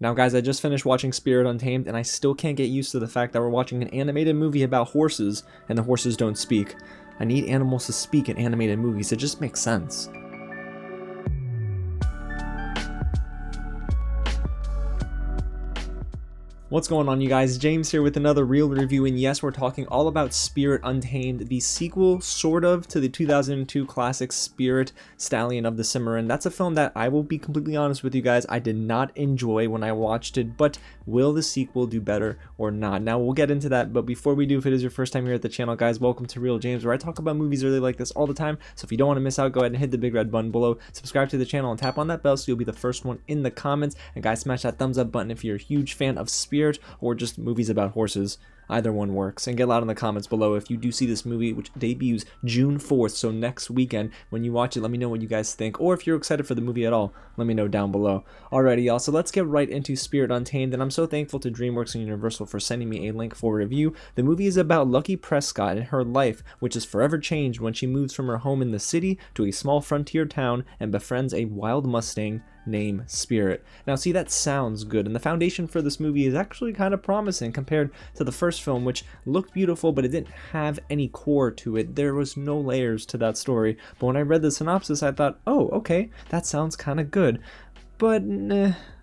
Now guys, I just finished watching Spirit Untamed and I still can't get used to the fact that we're watching an animated movie about horses and the horses don't speak. I need animals to speak in animated movies, it just makes sense. What's going on, you guys? James here with another real review, and yes, we're talking all about Spirit Untamed, the sequel sort of to the 2002 classic Spirit, Stallion of the Cimarron. That's a film that I will be completely honest with you guys, I did not enjoy when I watched it, but will the sequel do better or not? Now we'll get into that, but before we do, if it is your first time here at the channel, guys, welcome to Real James, where I talk about movies really like this all the time. So if you don't want to miss out, go ahead and hit the big red button below, subscribe to the channel, and tap on that bell so you'll be the first one in the comments. And guys, smash that thumbs up button if you're a huge fan of Spirit or just movies about horses. Either one works. And get loud in the comments below if you do see this movie, which debuts June 4th, so next weekend. When you watch it, let me know what you guys think, or if you're excited for the movie at all, let me know down below. Alrighty, y'all, so let's get right into Spirit Untamed, and I'm so thankful to Dreamworks and Universal for sending me a link for a review. The movie is about Lucky Prescott and her life, which is forever changed when she moves from her home in the city to a small frontier town and befriends a wild Mustang named Spirit. Now see, that sounds good, and the foundation for this movie is actually kind of promising compared to the first film, which looked beautiful, but it didn't have any core to it. There was no layers to that story. But when I read the synopsis, I thought, oh, okay, that sounds kind of good. But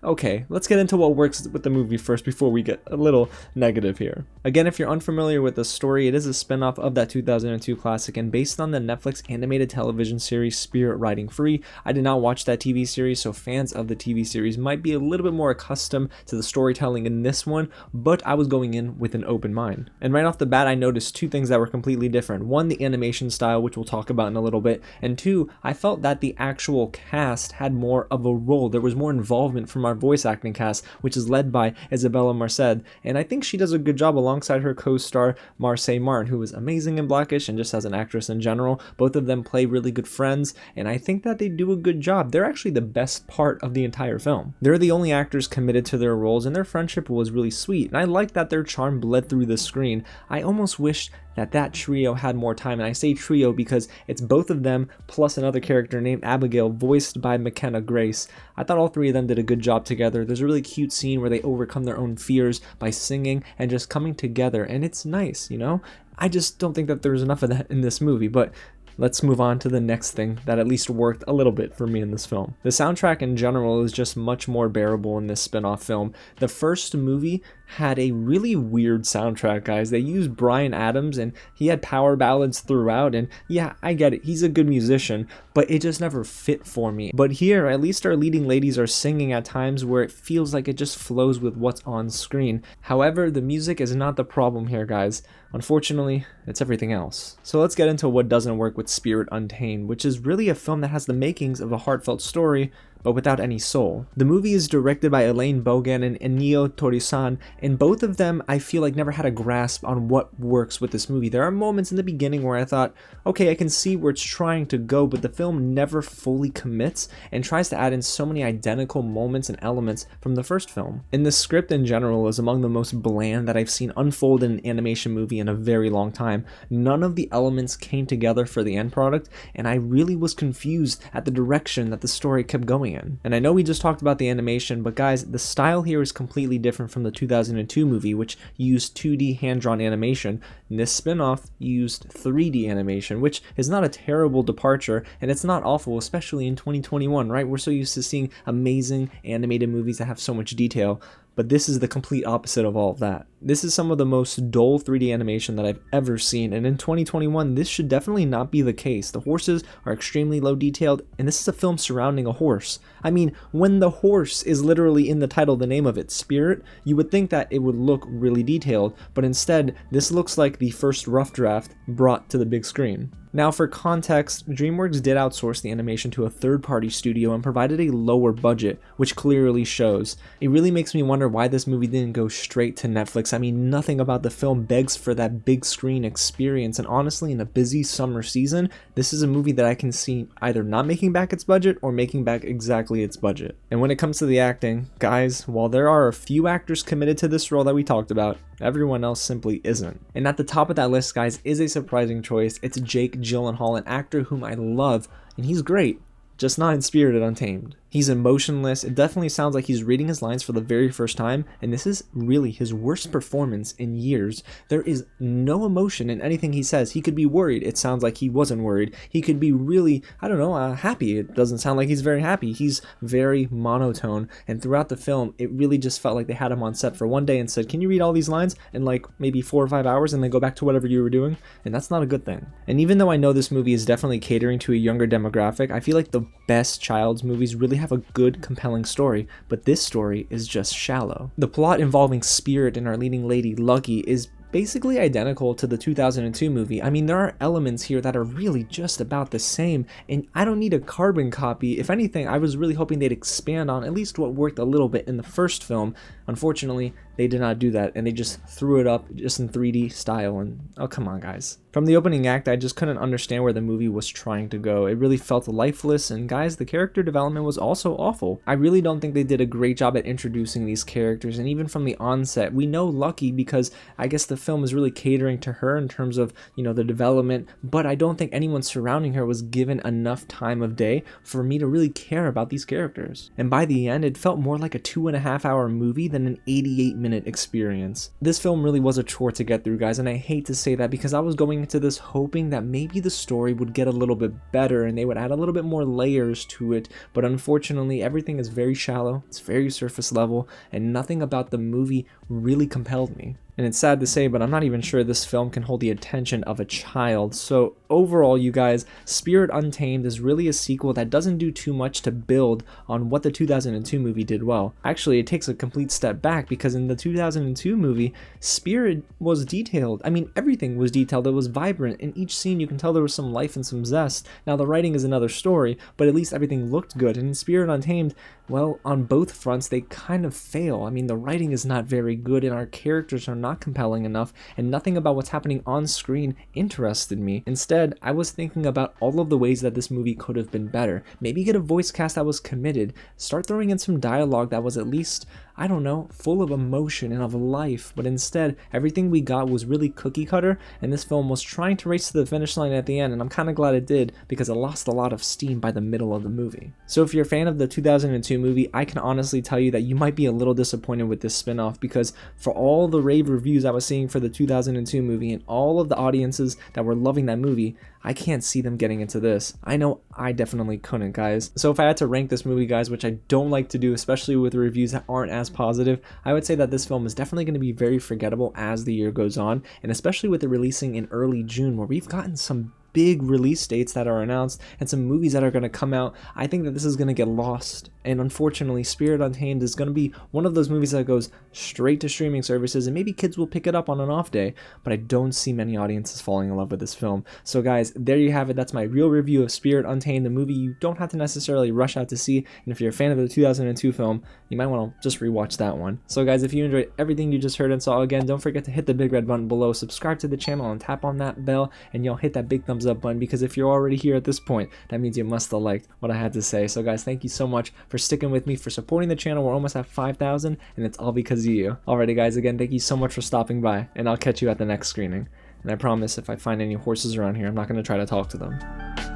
okay, let's get into what works with the movie first before we get a little negative here. Again, if you're unfamiliar with the story, it is a spin-off of that 2002 classic and based on the Netflix animated television series Spirit Riding Free. I did not watch that TV series, so fans of the TV series might be a little bit more accustomed to the storytelling in this one, but I was going in with an open mind. And right off the bat, I noticed two things that were completely different. One, the animation style, which we'll talk about in a little bit, and two, I felt that the actual cast had more of a role. There was more involvement from our voice acting cast, which is led by Isabela Merced, and I think she does a good job alongside her co-star Marsai, who is amazing in Blackish and just as an actress in general. Both of them play really good friends, and I think that they do a good job. They're actually the best part of the entire film. They're the only actors committed to their roles, and their friendship was really sweet, and I like that their charm bled through the screen. I almost wished that trio had more time, and I say trio because it's both of them plus another character named Abigail, voiced by McKenna Grace. I thought all three of them did a good job together. There's a really cute scene where they overcome their own fears by singing and just coming together, and it's nice, you know? I just don't think that there's enough of that in this movie, but let's move on to the next thing that at least worked a little bit for me in this film. The soundtrack in general is just much more bearable in this spin-off film. The first movie had a really weird soundtrack, guys. They used Bryan Adams and he had power ballads throughout, and yeah, I get it, he's a good musician, but it just never fit for me. But here, at least our leading ladies are singing at times where it feels like it just flows with what's on screen. However, the music is not the problem here, guys. Unfortunately, it's everything else. So let's get into what doesn't work with Spirit Untamed, which is really a film that has the makings of a heartfelt story, but without any soul. The movie is directed by Elaine, Bogan, and Ennio Torresan, and both of them I feel like never had a grasp on what works with this movie. There are moments in the beginning where I thought, okay, I can see where it's trying to go, but the film never fully commits and tries to add in so many identical moments and elements from the first film. And the script in general is among the most bland that I've seen unfold in an animation movie in a very long time. None of the elements came together for the end product, and I really was confused at the direction that the story kept going in. And I know we just talked about the animation, but guys, the style here is completely different from the 2002 movie, which used 2D hand-drawn animation. And this spin-off used 3D animation, which is not a terrible departure, and it's not awful, especially in 2021, right? We're so used to seeing amazing animated movies that have so much detail. But this is the complete opposite of all of that. This is some of the most dull 3D animation that I've ever seen, and in 2021 this should definitely not be the case. The horses are extremely low detailed, and this is a film surrounding a horse. I mean, when the horse is literally in the title, the name of it, Spirit, you would think that it would look really detailed, but instead this looks like the first rough draft brought to the big screen. Now for context, Dreamworks did outsource the animation to a third-party studio and provided a lower budget, which clearly shows. It really makes me wonder why this movie didn't go straight to Netflix. I mean, nothing about the film begs for that big screen experience, and honestly, in a busy summer season, this is a movie that I can see either not making back its budget or making back exactly its budget. And when it comes to the acting, guys, while there are a few actors committed to this role that we talked about, everyone else simply isn't. And at the top of that list, guys, is a surprising choice. It's Jake Gyllenhaal, an actor whom I love, and he's great, just not in Spirit Untamed. He's emotionless. It definitely sounds like he's reading his lines for the very first time, and this is really his worst performance in years. There is no emotion in anything he says. He could be worried. It sounds like he wasn't worried. He could be really, I don't know, happy. It doesn't sound like he's very happy. He's very monotone, and throughout the film, it really just felt like they had him on set for one day and said, can you read all these lines in like maybe 4 or 5 hours and then go back to whatever you were doing? And that's not a good thing. And even though I know this movie is definitely catering to a younger demographic, I feel like the best child's movies really have a good, compelling story, but this story is just shallow. The plot involving Spirit and our leading lady, Lucky, is basically identical to the 2002 movie. I mean, there are elements here that are really just about the same, and I don't need a carbon copy. If anything, I was really hoping they'd expand on at least what worked a little bit in the first film. Unfortunately, they did not do that, and they just threw it up just in 3D style, and oh, come on, guys. From the opening act, I just couldn't understand where the movie was trying to go. It really felt lifeless, and guys, the character development was also awful. I really don't think they did a great job at introducing these characters, and even from the onset, we know Lucky because I guess the film is really catering to her in terms of, you know, the development, but I don't think anyone surrounding her was given enough time of day for me to really care about these characters. And by the end, it felt more like a 2.5-hour movie than an 88-minute experience. This film really was a chore to get through, guys, and I hate to say that because I was going into this hoping that maybe the story would get a little bit better and they would add a little bit more layers to it, but unfortunately everything is very shallow, it's very surface level, and nothing about the movie really compelled me. And it's sad to say, but I'm not even sure this film can hold the attention of a child. So overall, you guys, Spirit Untamed is really a sequel that doesn't do too much to build on what the 2002 movie did well. Actually, it takes a complete step back because in the 2002 movie, Spirit was detailed. I mean, everything was detailed. It was vibrant. In each scene, you can tell there was some life and some zest. Now, the writing is another story, but at least everything looked good. And in Spirit Untamed, well, on both fronts, they kind of fail. I mean, the writing is not very good and our characters are not compelling enough, and nothing about what's happening on screen interested me. Instead, I was thinking about all of the ways that this movie could have been better. Maybe get a voice cast that was committed, start throwing in some dialogue that was at least, I don't know, full of emotion and of life, but instead, everything we got was really cookie cutter, and this film was trying to race to the finish line at the end, and I'm kind of glad it did, because it lost a lot of steam by the middle of the movie. So if you're a fan of the 2002 movie, I can honestly tell you that you might be a little disappointed with this spin-off, because for all the rave reviews I was seeing for the 2002 movie, and all of the audiences that were loving that movie, I can't see them getting into this. I know I definitely couldn't, guys. So if I had to rank this movie, guys, which I don't like to do, especially with reviews that aren't as positive, I would say that this film is definitely going to be very forgettable as the year goes on, and especially with it releasing in early June, where we've gotten some big release dates that are announced and some movies that are going to come out. I think that this is going to get lost, and unfortunately Spirit Untamed is going to be one of those movies that goes straight to streaming services, and maybe kids will pick it up on an off day, but I don't see many audiences falling in love with this film. So guys, there you have it. That's my real review of Spirit Untamed, the movie you don't have to necessarily rush out to see, and if you're a fan of the 2002 film, you might want to just rewatch that one. So guys, if you enjoyed everything you just heard and saw, again, don't forget to hit the big red button below, subscribe to the channel, and tap on that bell, and y'all hit that big thumbs up button, because if you're already here at this point, that means you must have liked what I had to say. So guys, thank you so much for sticking with me, for supporting the channel. We're almost at 5,000, and it's all because of you. Alrighty guys, again, thank you so much for stopping by, and I'll catch you at the next screening. And I promise if I find any horses around here, I'm not going to try to talk to them.